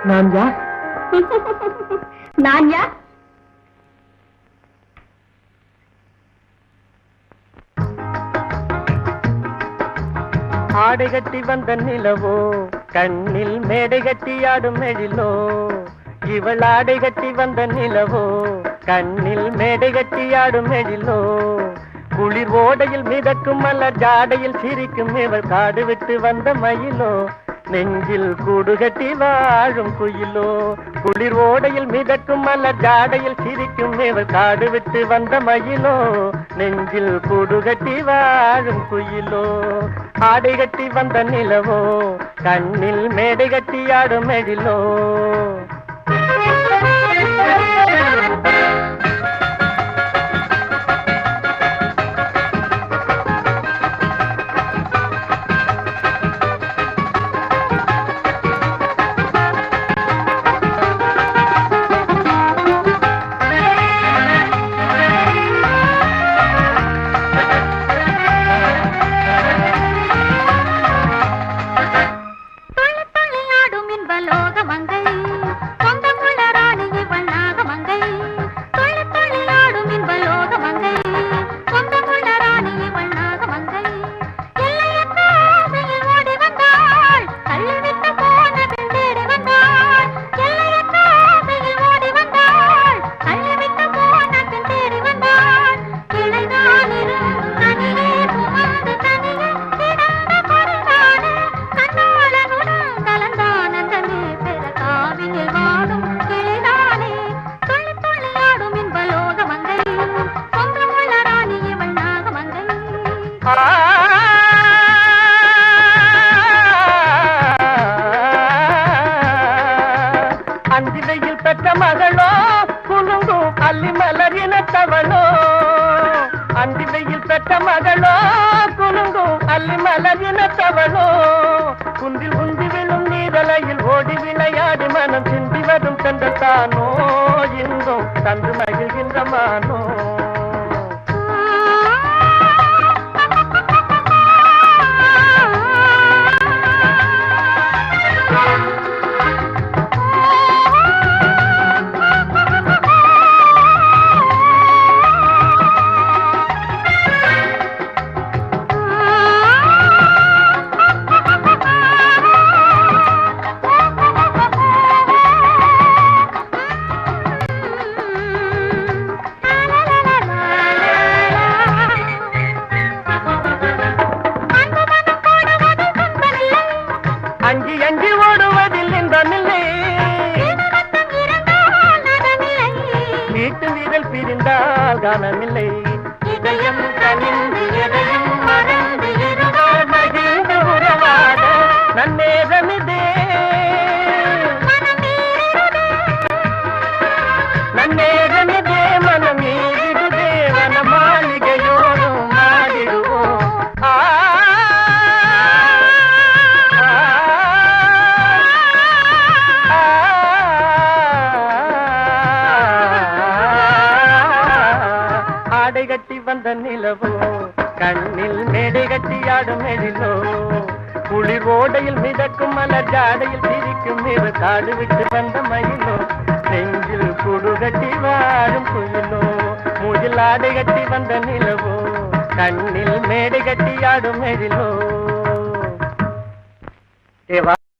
நான் யார்? நான் யார்? ஆடை கட்டி வந்த நிலவோ கண்ணில் மேடை கட்டி ஆடும் எழிலோ இவள் ஆடை கட்டி வந்த நிலவோ கண்ணில் மேடை கட்டி ஆடும் எழிலோ குளிர் ஓடையில் மிதக்கும் மலர் ஜாடையில் சிரிக்கும் இவள் காடு விட்டு வந்த மயிலோ நெஞ்சில் கூடு கட்டி வாழும் குயிலோ குளிர் ஓடையில் மிதக்கும் மலர் ஜாடையில் சிரிக்கும் இவள் காடு விட்டு வந்த மயிலோ நெஞ்சில் கூடு கட்டி வாழும் குயிலோ ஆடை கட்டி வந்த நிலவோ கண்ணில் மேடை கட்டி ஆடும் எழிலோ அந்திவையில் பெற்ற மகளோ குலுங்கும் அல்லி மலர் இனத்தவளோ அந்திவையில் பெற்ற மகளோ குலுங்கும் அல்லி மலர் இனத்தவளோ குந்தில் உந்தி விழும் நீதலையில் ஓடி விளையாடி மனம் சிந்தி வரும் சென்றத்தானோ இன்றும் தந்து மகிழ்கின்ற மானோ அஞ்சி அஞ்சி ஓடுவதில் இந்த நிலை வீட்டு வீரல் பிரிந்தால் காணமில்லை இதயம் கனிந்து எதையும் மறந்து இருவர் மகிழ்ந்து உறவாட நன்னேரமிதே நன்னேரமிதே மனம் ஈடுதே வன மாளிகையோடும் மாறிடுவோம் ஆடை கட்டி வந்த நிலவோ கண்ணில் மேடை கட்டி ஆடும் எழிலோ குளிர் ஓடையில் மிதக்கும் மலர் ஜாடையில் சிரிக்கும் இவள் காடு விட்டு வந்த மயிலோ நெஞ்சில் கூடு கட்டி வாழும் குயிலோ மூஜில் ஆடை கட்டி வந்த நிலவோ கண்ணில் மேடை கட்டி ஆடும் எழிலோ ஏவா